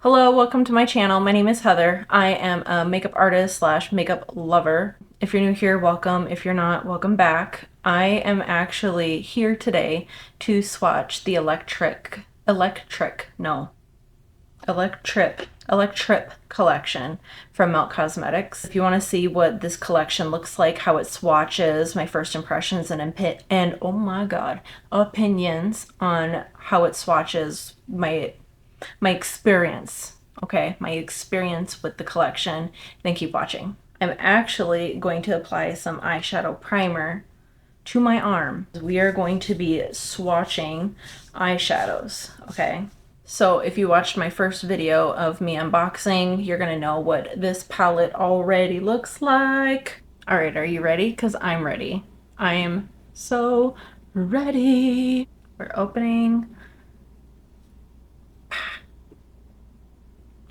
Hello, welcome to my channel. My name is Heather. I am a makeup artist slash makeup lover. If you're new here, welcome. If you're not, welcome back. I am actually here today to swatch the Electrip Collection from Melt Cosmetics. If you want to see what this collection looks like, how it swatches, my first impressions and oh my god, opinions on how it swatches, my experience, okay? My experience with the collection, then keep watching. I'm actually going to apply some eyeshadow primer to my arm. We are going to be swatching eyeshadows, okay? So if you watched my first video of me unboxing, you're gonna know what this palette already looks like. All right, are you ready? Because I'm ready. I am so ready. We're opening.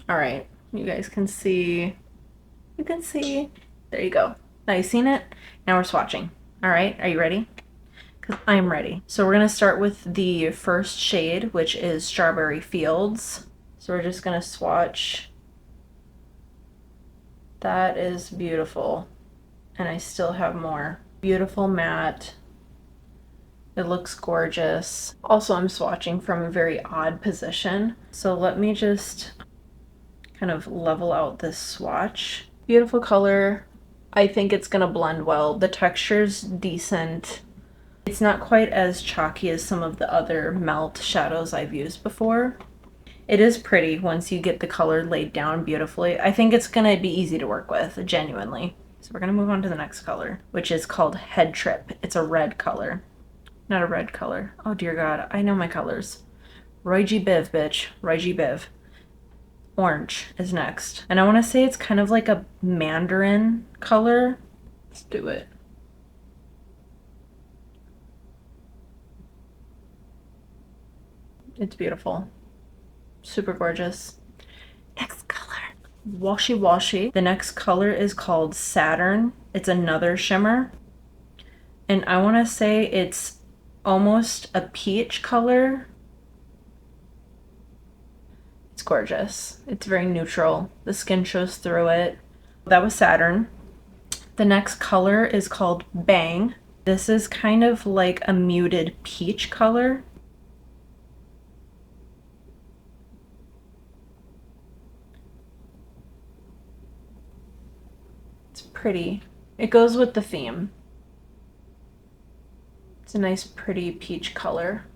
All right, you guys can see, there you go. Now you seen it, now we're swatching. All right, are you ready? Because I'm ready. So we're gonna start with the first shade, which is Strawberry Fields. So we're just gonna swatch. That is beautiful. And I still have more. Beautiful matte. It looks gorgeous. Also, I'm swatching from a very odd position. So let me just kind of level out this swatch. Beautiful color. I think it's gonna blend well. The texture's decent. It's not quite as chalky as some of the other Melt shadows I've used before. It is pretty once you get the color laid down beautifully. I think it's gonna be easy to work with, genuinely. So we're gonna move on to the next color, which is called Head Trip. It's a red color. Not a red color. Oh dear God, I know my colors. Roy G. Biv, bitch. Roy G. Biv. Orange is next. And I want to say it's kind of like a mandarin color. Let's do it. It's beautiful. Super gorgeous. Next color. Washy washy. The next color is called Saturn. It's another shimmer. And I want to say it's almost a peach color. It's gorgeous. It's very neutral. The skin shows through it. That was Saturn. The next color is called Bang. This is kind of like a muted peach color. It's pretty. It goes with the theme. It's a nice pretty peach color.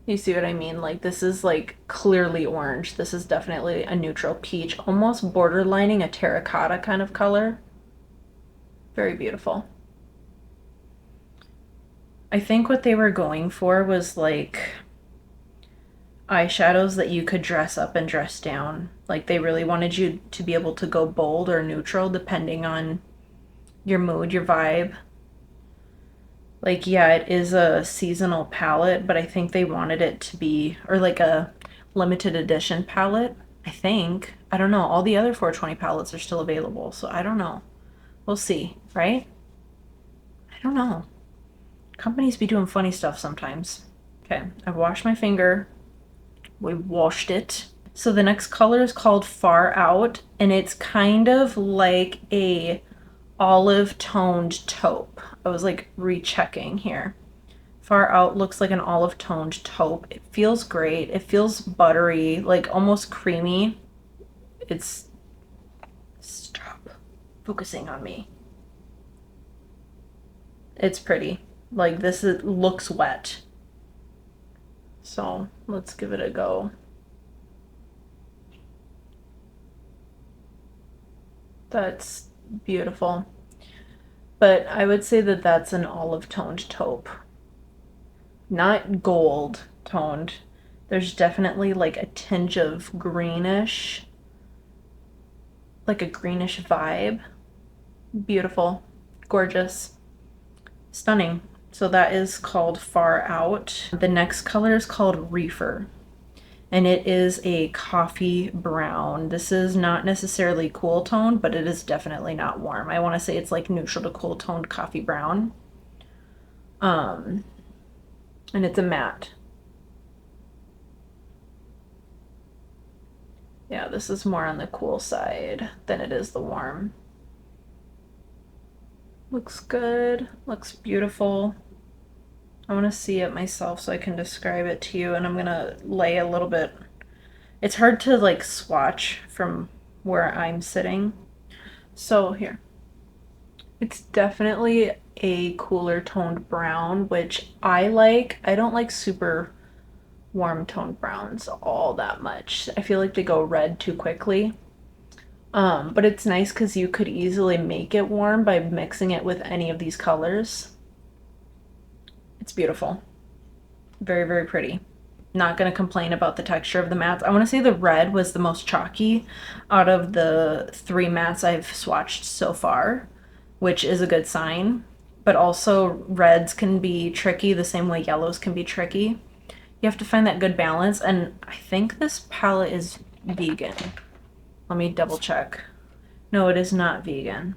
You see what I mean? Like this is like clearly orange. This is definitely a neutral peach, almost borderlining a terracotta kind of color. Very beautiful. I think what they were going for was like eyeshadows that you could dress up and dress down. Like they really wanted you to be able to go bold or neutral depending on your mood, your vibe. Like, yeah, it is a seasonal palette, but I think they wanted it to be, or like a limited edition palette, I think. I don't know. All the other 420 palettes are still available, so I don't know. We'll see, right? I don't know. Companies be doing funny stuff sometimes. Okay, I've washed my finger. We washed it. So the next color is called Far Out, and it's kind of like a olive toned taupe. I was like rechecking here. Far Out looks like an olive toned taupe. It feels great. It feels buttery, like almost creamy. It's, stop focusing on me. It's pretty. Like this looks wet. So let's give it a go. That's beautiful. But I would say that that's an olive toned taupe. Not gold toned. There's definitely like a tinge of greenish, like a greenish vibe. Beautiful, gorgeous, stunning. So that is called Far Out. The next color is called Reefer, and it is a coffee brown. This is not necessarily cool toned, but it is definitely not warm. I want to say it's like neutral to cool toned coffee brown. And it's a matte. Yeah, this is more on the cool side than it is the warm. Looks good, looks beautiful. I want to see it myself so I can describe it to you, and I'm gonna lay a little bit. It's hard to like swatch from where I'm sitting. So here. It's definitely a cooler toned brown, which I like. I don't like super warm toned browns all that much. I feel like they go red too quickly. But it's nice because you could easily make it warm by mixing it with any of these colors. It's beautiful. Very, very pretty. Not going to complain about the texture of the mattes. I want to say the red was the most chalky out of the 3 mattes I've swatched so far, which is a good sign. But also reds can be tricky the same way yellows can be tricky. You have to find that good balance, and I think this palette is vegan. Let me double check. No, it is not vegan.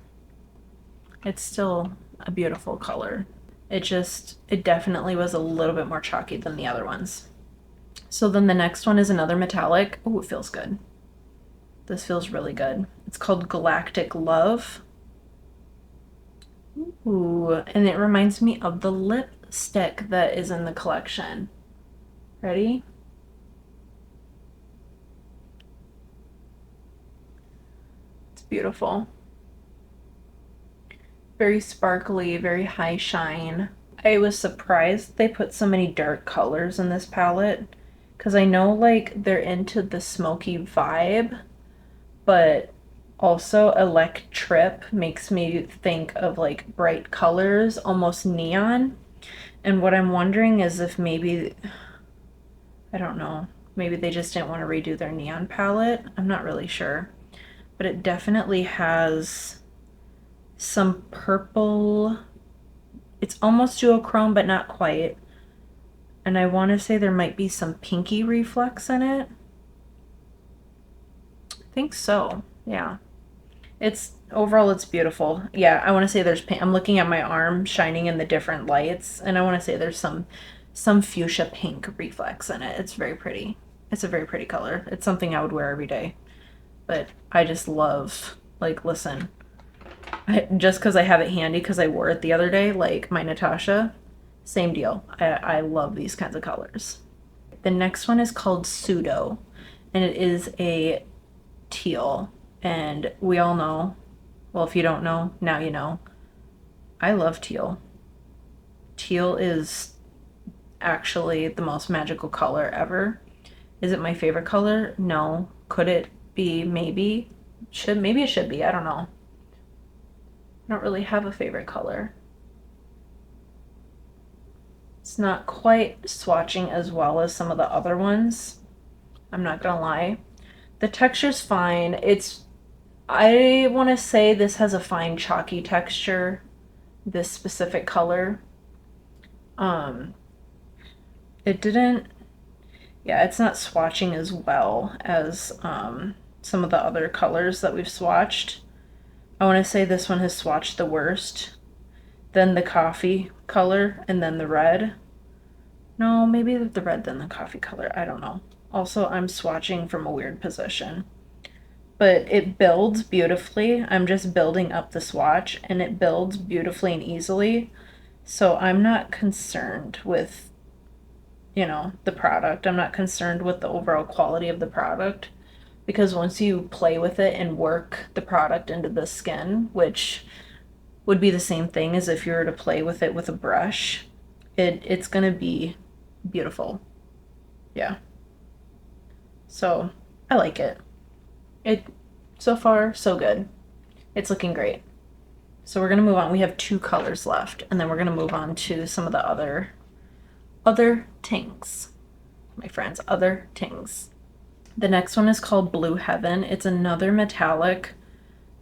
It's still a beautiful color. It definitely was a little bit more chalky than the other ones. So then the next one is another metallic. Oh, it feels good. This feels really good. It's called Galactic Love. Ooh, and it reminds me of the lipstick that is in the collection. Ready? It's beautiful. Very sparkly, very high shine. I was surprised they put so many dark colors in this palette, because I know like they're into the smoky vibe, but also Electrip makes me think of like bright colors, almost neon. And what I'm wondering is if maybe, I don't know, maybe they just didn't want to redo their neon palette. I'm not really sure. But it definitely has some purple. It's almost duochrome, but not quite. And I want to say there might be some pinky reflex in it. I think so. Yeah. It's overall it's beautiful. Yeah, I want to say there's I'm looking at my arm shining in the different lights, and I want to say there's some fuchsia pink reflex in it. It's very pretty. It's a very pretty color. It's something I would wear every day. But I just love, like, listen, just because I have it handy because I wore it the other day, like my Natasha, same deal. I love these kinds of colors. The next one is called Pseudo, and it is a teal. And we all know, well, if you don't know, now you know, I love teal. Teal is actually the most magical color ever. Is it my favorite color? No. Could it be? Maybe. Maybe it should be. I don't know. I don't really have a favorite color. It's not quite swatching as well as some of the other ones. I'm not gonna lie. The texture's fine. I want to say this has a fine chalky texture, this specific color. It didn't, yeah, it's not swatching as well as some of the other colors that we've swatched. I want to say this one has swatched the worst, then the coffee color, and then the red. No, maybe the red, then the coffee color. I don't know. Also, I'm swatching from a weird position. But it builds beautifully. I'm just building up the swatch, and it builds beautifully and easily. So I'm not concerned with, the product. I'm not concerned with the overall quality of the product, because once you play with it and work the product into the skin, which would be the same thing as if you were to play with it with a brush, it's gonna be beautiful. Yeah. So I like it. So far, so good. It's looking great. So we're gonna move on. We have 2 colors left, and then we're gonna move on to some of the other tings. My friends, other tings. The next one is called Blue Heaven. It's another metallic.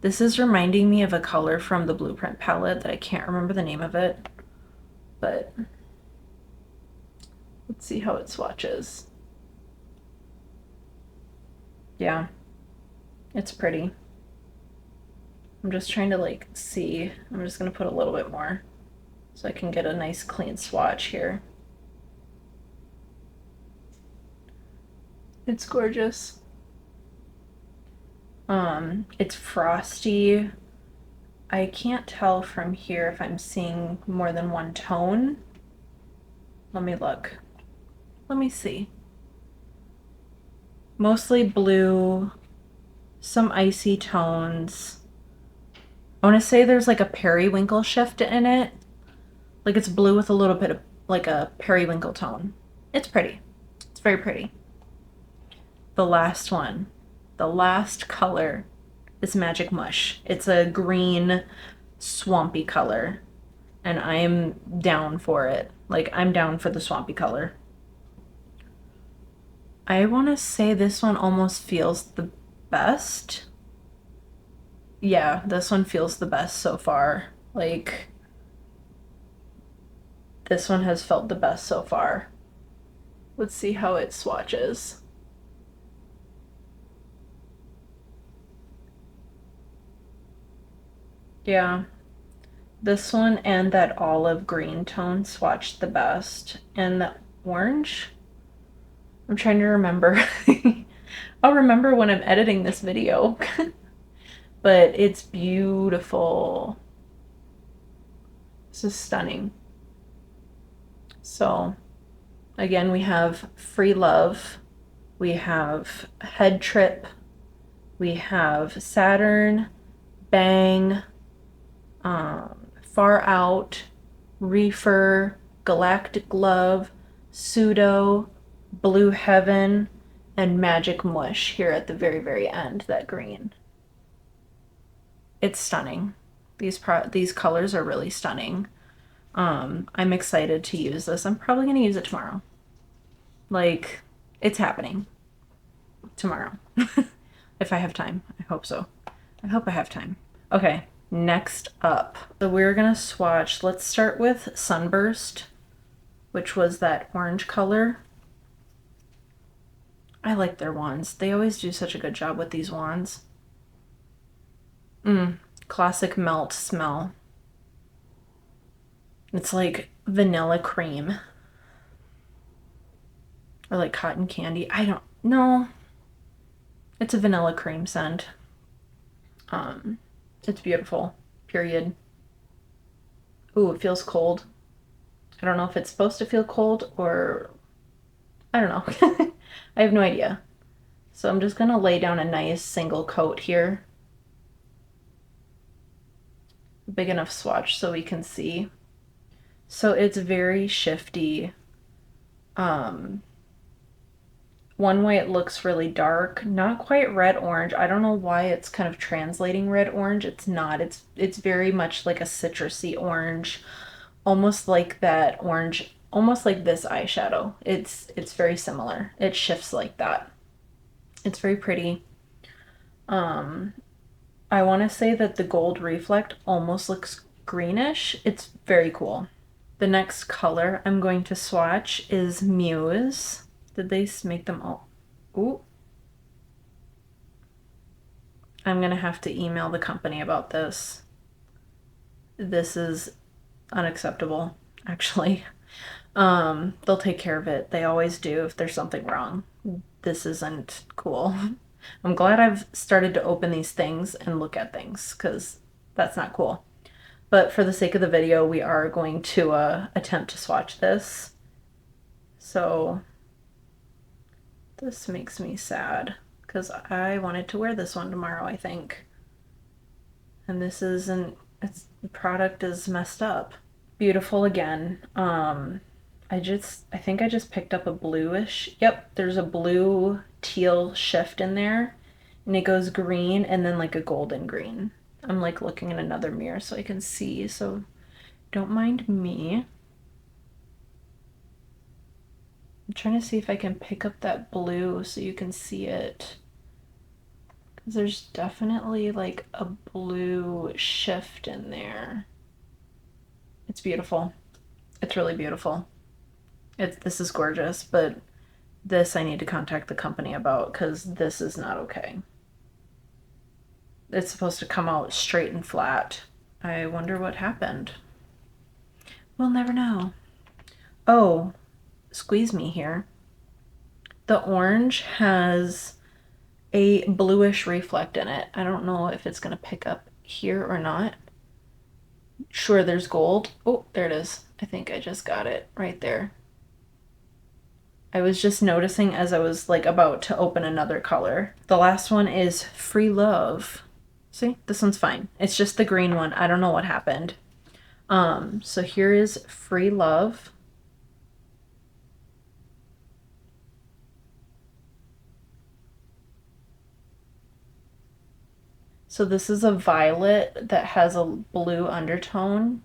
This is reminding me of a color from the Blueprint palette that I can't remember the name of it, but let's see how it swatches. Yeah, it's pretty. I'm just trying to see. I'm just gonna put a little bit more so I can get a nice clean swatch here. It's gorgeous. It's frosty. I can't tell from here if I'm seeing more than one tone. Let me look. Let me see. Mostly blue, some icy tones. I want to say there's like a periwinkle shift in it. Like it's blue with a little bit of like a periwinkle tone. It's pretty. It's very pretty. The last one, the last color is Magic Mush. It's a green swampy color, and I am down for it. Like, I'm down for the swampy color. I want to say this one almost feels the best. Yeah, this one feels the best so far. Like, this one has felt the best so far. Let's see how it swatches. Yeah, this one and that olive green tone swatched the best. And the orange, I'm trying to remember. I'll remember when I'm editing this video. But it's beautiful. This is stunning. So, again, we have Free Love, we have Head Trip, we have Saturn, Bang, Far Out, Reefer, Galactic Love, Pseudo, Blue Heaven, and Magic Mush here at the very, very end, that green. It's stunning. These colors are really stunning. I'm excited to use this. I'm probably gonna use it tomorrow. Like, it's happening tomorrow. If I have time. I hope so. I hope I have time. Okay, next up. So we're gonna swatch. Let's start with Sunburst, which was that orange color. I like their wands. They always do such a good job with these wands. Classic melt smell. It's like vanilla cream. Or like cotton candy. I don't know. It's a vanilla cream scent. It's beautiful. Period. Ooh, it feels cold. I don't know if it's supposed to feel cold or I don't know. I have no idea. So I'm just gonna lay down a nice single coat here. Big enough swatch so we can see. So it's very shifty. One way it looks really dark, not quite red orange. I don't know why it's kind of translating red orange. It's not. It's very much like a citrusy orange, almost like that orange, almost like this eyeshadow. It's very similar. It shifts like that. It's very pretty. I want to say that the gold reflect almost looks greenish. It's very cool. The next color I'm going to swatch is Muse. Did they make them all? Ooh. I'm gonna have to email the company about this. This is unacceptable, actually. They'll take care of it. They always do if there's something wrong. This isn't cool. I'm glad I've started to open these things and look at things because that's not cool. But for the sake of the video, we are going to attempt to swatch this. So this makes me sad because I wanted to wear this one tomorrow, I think. And this isn't, the product is messed up. Beautiful again. I think I just picked up a bluish. Yep, there's a blue teal shift in there. And it goes green and then like a golden green. I'm like looking in another mirror so I can see, so don't mind me. I'm trying to see if I can pick up that blue so you can see it. Because there's definitely like a blue shift in there. It's beautiful. It's really beautiful. This is gorgeous, but this I need to contact the company about because this is not okay. It's supposed to come out straight and flat. I wonder what happened. We'll never know. Oh, squeeze me here. The orange has a bluish reflect in it. I don't know if it's going to pick up here or not. Sure, there's gold. Oh, there it is. I think I just got it right there. I was just noticing as I was like about to open another color. The last one is Free Love. See, this one's fine. It's just the green one. I don't know what happened. So here is Free Love. So this is a violet that has a blue undertone.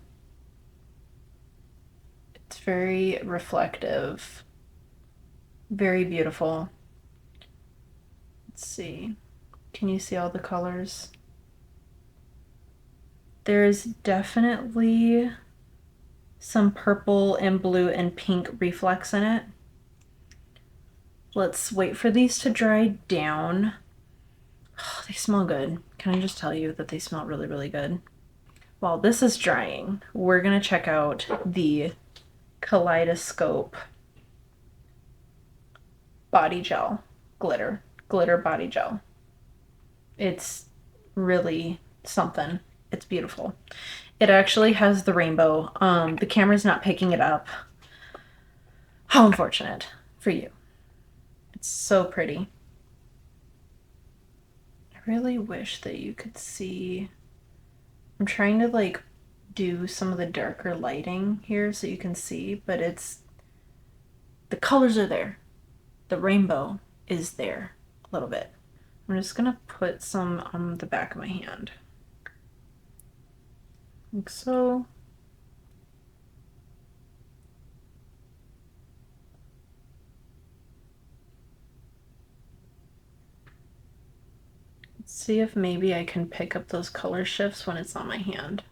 It's very reflective, very beautiful. Let's see. Can you see all the colors? There's definitely some purple and blue and pink reflex in it. Let's wait for these to dry down. Oh, they smell good. Can I just tell you that they smell really, really good? While this is drying, we're gonna check out the Kaleidoscope body gel, glitter body gel. It's really something. It's beautiful. It actually has the rainbow. The camera's not picking it up. How unfortunate for you. It's so pretty. I really wish that you could see. I'm trying to like do some of the darker lighting here so you can see, but the colors are there. The rainbow is there a little bit. I'm just gonna put some on the back of my hand. Like so. Let's see if maybe I can pick up those color shifts when it's on my hand.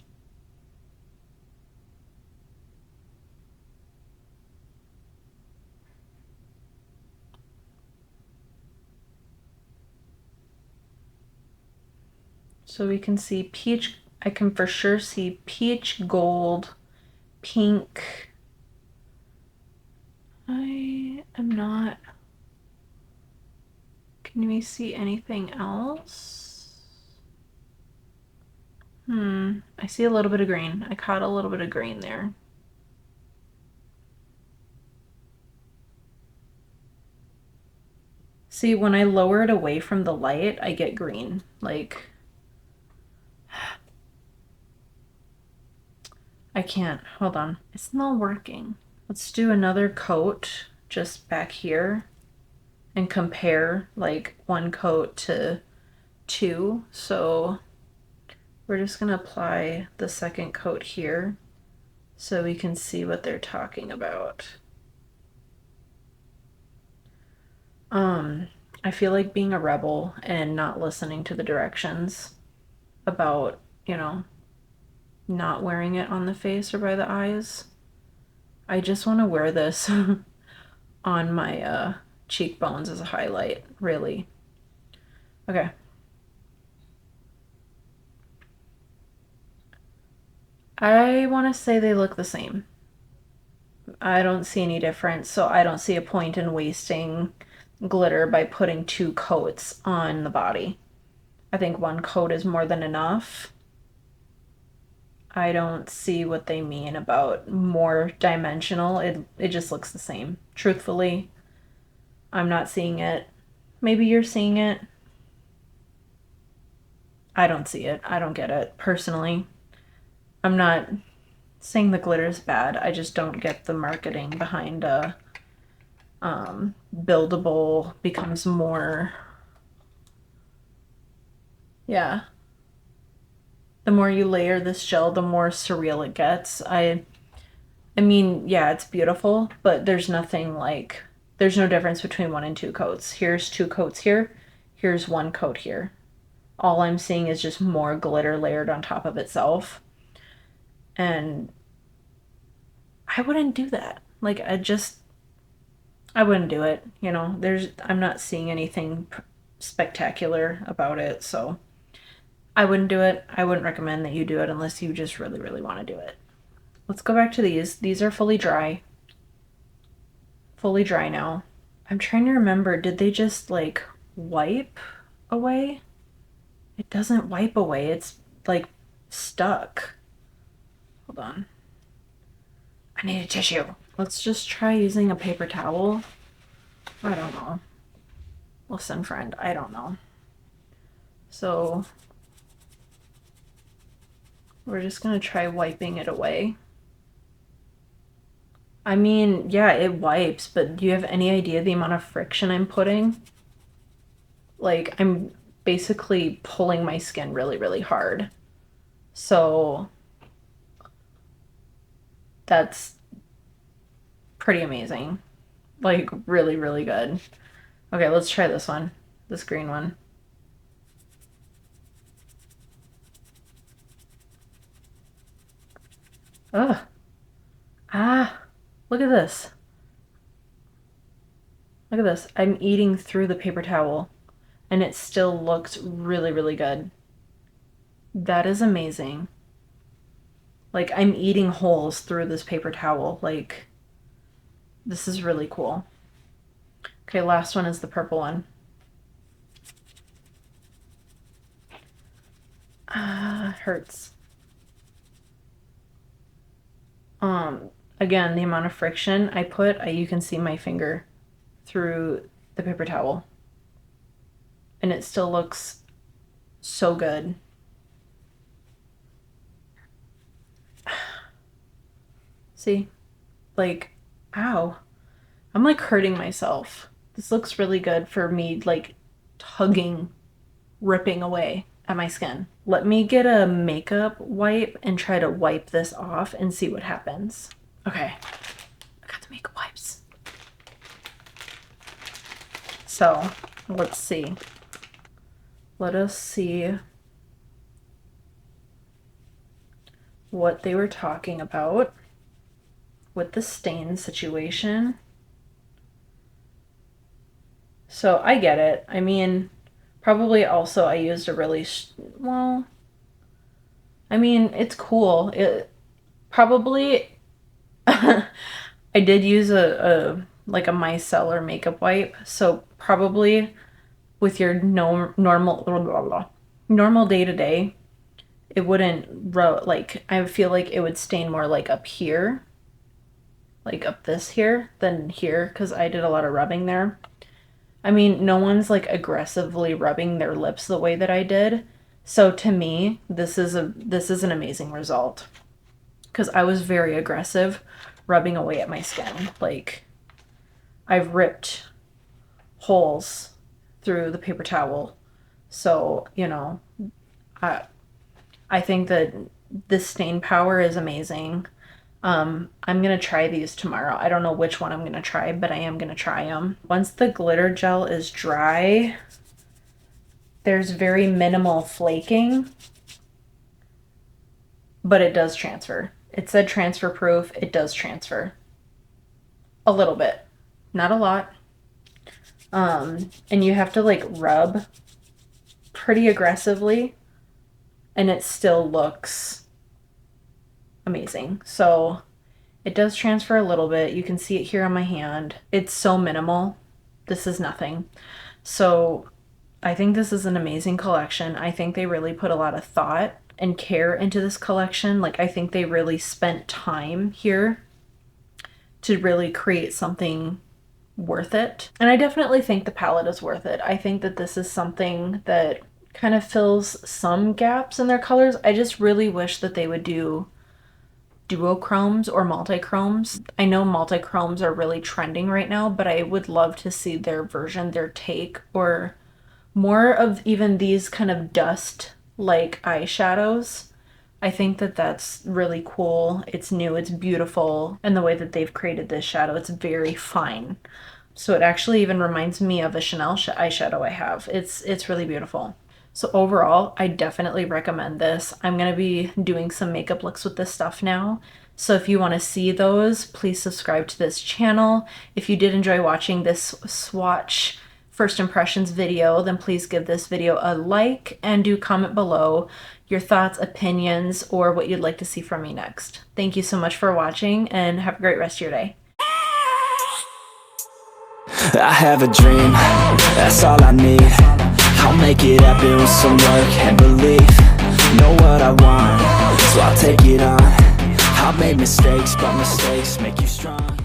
So we can see peach. I can for sure see peach, gold, pink. I am not. Can we see anything else? I see a little bit of green. I caught a little bit of green there. See, when I lower it away from the light, I get green. Like, I can't. Hold on. It's not working. Let's do another coat just back here and compare like one coat to two. So we're just gonna apply the second coat here so we can see what they're talking about. I feel like being a rebel and not listening to the directions about, you know, not wearing it on the face or by the eyes. I just want to wear this on my cheekbones as a highlight, really. Okay. I want to say they look the same. I don't see any difference, so I don't see a point in wasting glitter by putting two coats on the body. I think one coat is more than enough. I don't see what they mean about more dimensional. It just looks the same. Truthfully, I'm not seeing it. Maybe you're seeing it. I don't see it. I don't get it personally. I'm not saying the glitter is bad. I just don't get the marketing behind buildable becomes more. Yeah. The more you layer this gel, the more surreal it gets. I mean, yeah, it's beautiful, but there's nothing like, there's no difference between one and two coats. Here's two coats here. Here's one coat here. All I'm seeing is just more glitter layered on top of itself. And I wouldn't do that. Like, I wouldn't do it. You know, I'm not seeing anything spectacular about it. So I wouldn't do it. I wouldn't recommend that you do it unless you just really, really want to do it. Let's go back to these. These are fully dry. Fully dry now. I'm trying to remember, did they just like wipe away. It doesn't wipe away. It's like stuck. Hold on. I need a tissue. Let's just try using a paper towel. I don't know. Listen, friend, I don't know. So we're just gonna try wiping it away. I mean, yeah, it wipes, but do you have any idea the amount of friction I'm putting? Like, I'm basically pulling my skin really, really hard. So that's pretty amazing. Like, really, really good. Okay, let's try this one. This green one. Ugh. Ah, look at this. Look at this. I'm eating through the paper towel and it still looks really, really good. That is amazing. Like, I'm eating holes through this paper towel. Like, this is really cool. Okay, last one is the purple one. Ah, hurts. Again, the amount of friction I put, you can see my finger through the paper towel. And it still looks so good. See? Like, ow. I'm like hurting myself. This looks really good for me, like tugging, ripping away at my skin. Let me get a makeup wipe and try to wipe this off and see what happens. Okay, I got the makeup wipes. So, let's see. Let us see what they were talking about with the stain situation. So I get it. I mean, probably also I used a really, well, I mean, it's cool. It probably, I did use like a micellar makeup wipe. So probably with your normal day to day, it wouldn't, like, I feel like it would stain more like up here, like up this here than here, because I did a lot of rubbing there. I mean, no one's like aggressively rubbing their lips the way that I did. So to me, this is an amazing result, because I was very aggressive rubbing away at my skin. Like, I've ripped holes through the paper towel. So, you know, I think that this stain power is amazing. I'm gonna try these tomorrow. I don't know which one I'm gonna try, but I am gonna try them. Once the glitter gel is dry, there's very minimal flaking, but it does transfer. It said transfer proof. It does transfer. A little bit, not a lot. And you have to like rub pretty aggressively, and it still looks amazing. So it does transfer a little bit. You can see it here on my hand. It's so minimal. This is nothing. So I think this is an amazing collection. I think they really put a lot of thought and care into this collection. Like, I think they really spent time here to really create something worth it. And I definitely think the palette is worth it. I think that this is something that kind of fills some gaps in their colors. I just really wish that they would do duochromes or multichromes. I know multichromes are really trending right now, but I would love to see their version, their take, or more of even these kind of dust like eyeshadows. I think that that's really cool. It's new, it's beautiful, and the way that they've created this shadow, it's very fine. So it actually even reminds me of a Chanel eyeshadow I have. It's really beautiful. So overall, I definitely recommend this. I'm going to be doing some makeup looks with this stuff now. So if you want to see those, please subscribe to this channel. If you did enjoy watching this swatch first impressions video, then please give this video a like and do comment below your thoughts, opinions, or what you'd like to see from me next. Thank you so much for watching and have a great rest of your day. I have a dream, that's all I need. I'll make it happen with some work and belief. Know what I want, so I'll take it on. I've made mistakes, but mistakes make you strong.